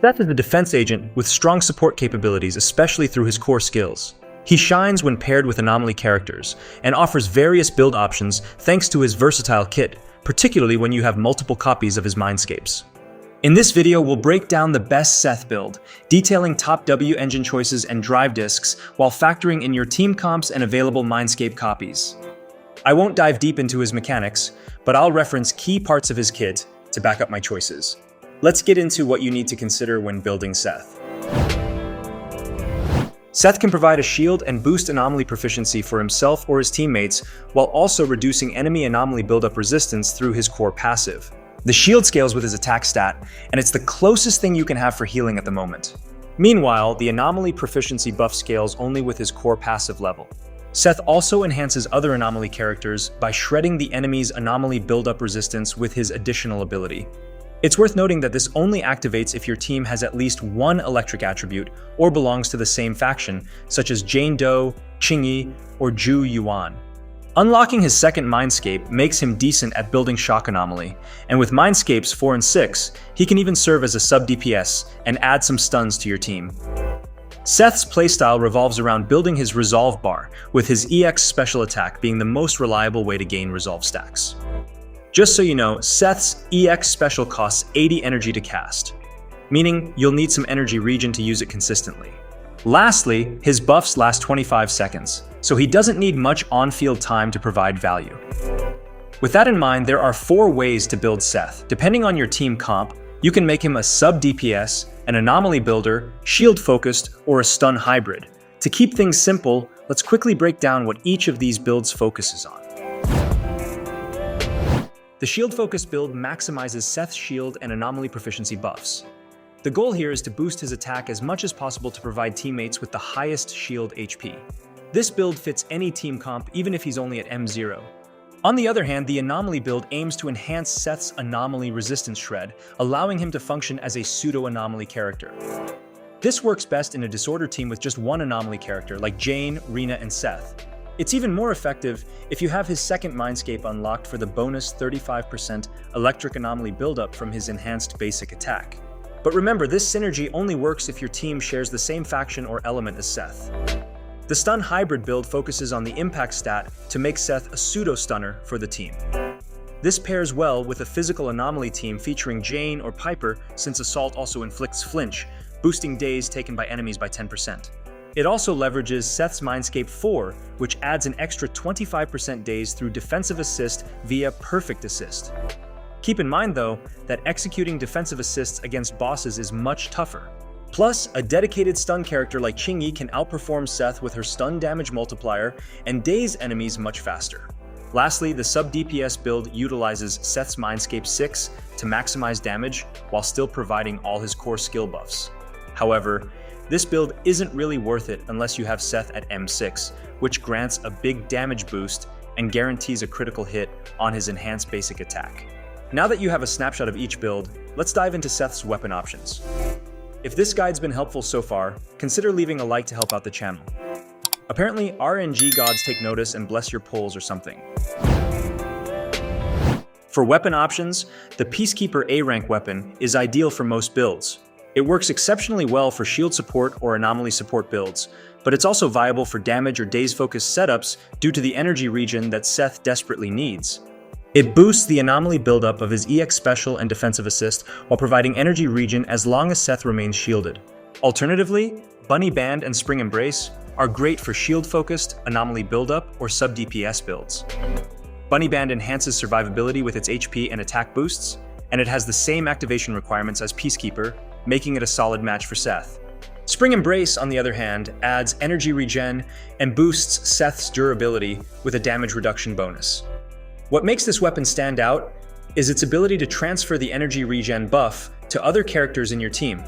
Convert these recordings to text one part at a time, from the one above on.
Seth is a defense agent with strong support capabilities, especially through his core skills. He shines when paired with anomaly characters, and offers various build options thanks to his versatile kit, particularly when you have multiple copies of his mindscapes. In this video, we'll break down the best Seth build, detailing top W engine choices and drive discs, while factoring in your team comps and available mindscape copies. I won't dive deep into his mechanics, but I'll reference key parts of his kit to back up my choices. Let's get into what you need to consider when building Seth. Seth can provide a shield and boost anomaly proficiency for himself or his teammates, while also reducing enemy anomaly buildup resistance through his core passive. The shield scales with his attack stat, and it's the closest thing you can have for healing at the moment. Meanwhile, the anomaly proficiency buff scales only with his core passive level. Seth also enhances other anomaly characters by shredding the enemy's anomaly buildup resistance with his additional ability. It's worth noting that this only activates if your team has at least one electric attribute or belongs to the same faction, such as Jane Doe, Qingyi, or Zhu Yuan. Unlocking his second Mindscape makes him decent at building Shock Anomaly, and with Mindscapes 4 and 6, he can even serve as a sub-DPS and add some stuns to your team. Seth's playstyle revolves around building his Resolve bar, with his EX special attack being the most reliable way to gain Resolve stacks. Just so you know, Seth's EX special costs 80 energy to cast, meaning you'll need some energy regen to use it consistently. Lastly, his buffs last 25 seconds, so he doesn't need much on-field time to provide value. With that in mind, there are 4 ways to build Seth. Depending on your team comp, you can make him a sub-DPS, an anomaly builder, shield-focused, or a stun hybrid. To keep things simple, let's quickly break down what each of these builds focuses on. The shield-focused build maximizes Seth's shield and anomaly proficiency buffs. The goal here is to boost his attack as much as possible to provide teammates with the highest shield HP. This build fits any team comp, even if he's only at M0. On the other hand, the anomaly build aims to enhance Seth's anomaly resistance shred, allowing him to function as a pseudo-anomaly character. This works best in a disorder team with just one anomaly character, like Jane, Rena, and Seth. It's even more effective if you have his second Mindscape unlocked for the bonus 35% electric anomaly buildup from his enhanced basic attack. But remember, this synergy only works if your team shares the same faction or element as Seth. The stun hybrid build focuses on the impact stat to make Seth a pseudo-stunner for the team. This pairs well with a physical anomaly team featuring Jane or Piper, since Assault also inflicts flinch, boosting days taken by enemies by 10%. It also leverages Seth's Mindscape 4, which adds an extra 25% days through defensive assist via perfect assist. Keep in mind, though, that executing defensive assists against bosses is much tougher. Plus, a dedicated stun character like Qingyi can outperform Seth with her stun damage multiplier and daze enemies much faster. Lastly, the sub-DPS build utilizes Seth's Mindscape 6 to maximize damage while still providing all his core skill buffs. However, this build isn't really worth it unless you have Seth at M6, which grants a big damage boost and guarantees a critical hit on his enhanced basic attack. Now that you have a snapshot of each build, let's dive into Seth's weapon options. If this guide's been helpful so far, consider leaving a like to help out the channel. Apparently, RNG gods take notice and bless your polls or something. For weapon options, the Peacekeeper A-rank weapon is ideal for most builds. It works exceptionally well for shield support or anomaly support builds, but it's also viable for damage or daze-focused setups due to the energy regen that Seth desperately needs. It boosts the anomaly buildup of his EX special and defensive assist while providing energy regen as long as Seth remains shielded. Alternatively, Bunny Band and Spring Embrace are great for shield-focused, anomaly buildup, or sub-DPS builds. Bunny Band enhances survivability with its HP and attack boosts, and it has the same activation requirements as Peacekeeper, making it a solid match for Seth. Spring Embrace, on the other hand, adds energy regen and boosts Seth's durability with a damage reduction bonus. What makes this weapon stand out is its ability to transfer the energy regen buff to other characters in your team.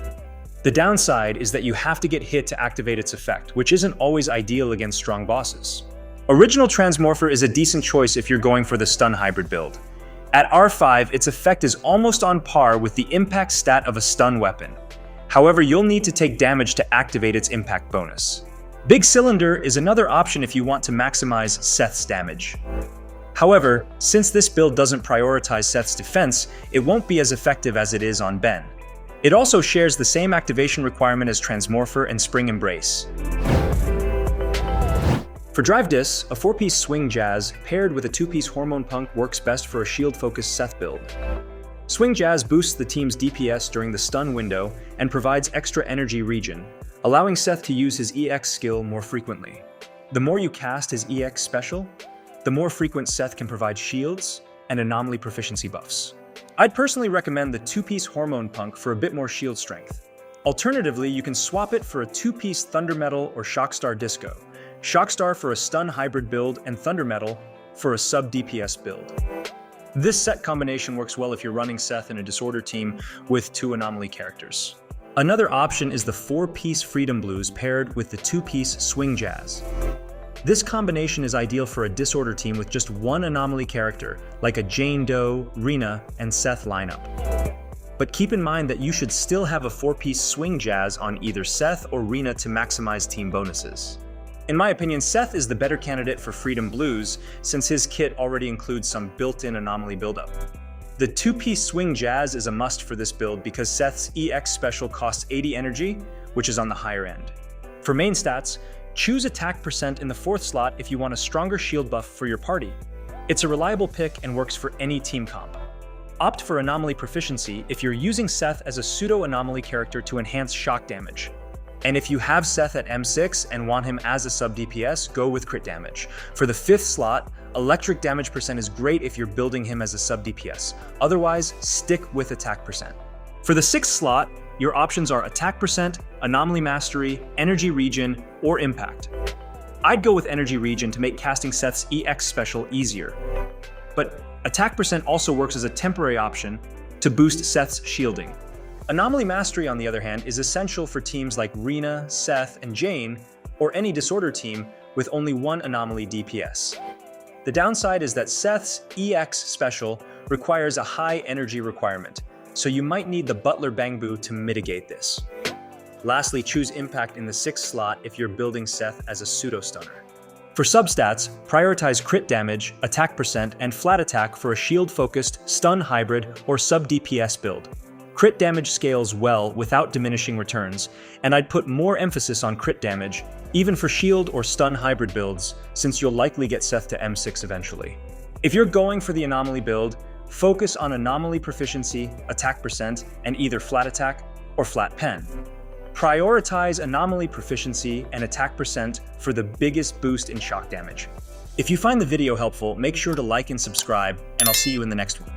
The downside is that you have to get hit to activate its effect, which isn't always ideal against strong bosses. Original Transmorpher is a decent choice if you're going for the stun hybrid build. At R5, its effect is almost on par with the impact stat of a stun weapon. However, you'll need to take damage to activate its impact bonus. Big Cylinder is another option if you want to maximize Seth's damage. However, since this build doesn't prioritize Seth's defense, it won't be as effective as it is on Ben. It also shares the same activation requirement as Transmorpher and Spring Embrace. For Drive Dis, a 4-piece Swing Jazz paired with a 2-piece Hormone Punk works best for a shield-focused Seth build. Swing Jazz boosts the team's DPS during the stun window and provides extra energy regen, allowing Seth to use his EX skill more frequently. The more you cast his EX special, the more frequent Seth can provide shields and anomaly proficiency buffs. I'd personally recommend the 2-piece Hormone Punk for a bit more shield strength. Alternatively, you can swap it for a 2-piece Thunder Metal or Shockstar Disco. Shockstar for a stun hybrid build and Thunder Metal for a sub DPS build. This set combination works well if you're running Seth in a Disorder team with 2 anomaly characters. Another option is the 4-piece Freedom Blues paired with the 2-piece Swing Jazz. This combination is ideal for a Disorder team with just 1 anomaly character, like a Jane Doe, Rena, and Seth lineup. But keep in mind that you should still have a 4-piece Swing Jazz on either Seth or Rena to maximize team bonuses. In my opinion, Seth is the better candidate for Freedom Blues since his kit already includes some built-in anomaly buildup. The 2-piece Swing Jazz is a must for this build because Seth's EX special costs 80 energy, which is on the higher end. For main stats, choose attack percent in the 4th slot if you want a stronger shield buff for your party. It's a reliable pick and works for any team comp. Opt for anomaly proficiency if you're using Seth as a pseudo-anomaly character to enhance shock damage. And if you have Seth at M6 and want him as a sub DPS, go with crit damage. For the 5th slot, electric damage percent is great if you're building him as a sub DPS. Otherwise, stick with attack percent. For the 6th slot, your options are attack percent, anomaly mastery, energy regen, or impact. I'd go with energy regen to make casting Seth's EX special easier. But attack percent also works as a temporary option to boost Seth's shielding. Anomaly Mastery, on the other hand, is essential for teams like Rena, Seth, and Jane, or any Disorder team with only 1 anomaly DPS. The downside is that Seth's EX special requires a high energy requirement, so you might need the Butler Bangbu to mitigate this. Lastly, choose Impact in the 6th slot if you're building Seth as a pseudo-stunner. For substats, prioritize crit damage, attack percent, and flat attack for a shield-focused, stun hybrid, or sub-DPS build. Crit damage scales well without diminishing returns, and I'd put more emphasis on crit damage, even for shield or stun hybrid builds, since you'll likely get Seth to M6 eventually. If you're going for the anomaly build, focus on anomaly proficiency, attack percent, and either flat attack or flat pen. Prioritize anomaly proficiency and attack percent for the biggest boost in shock damage. If you find the video helpful, make sure to like and subscribe, and I'll see you in the next one.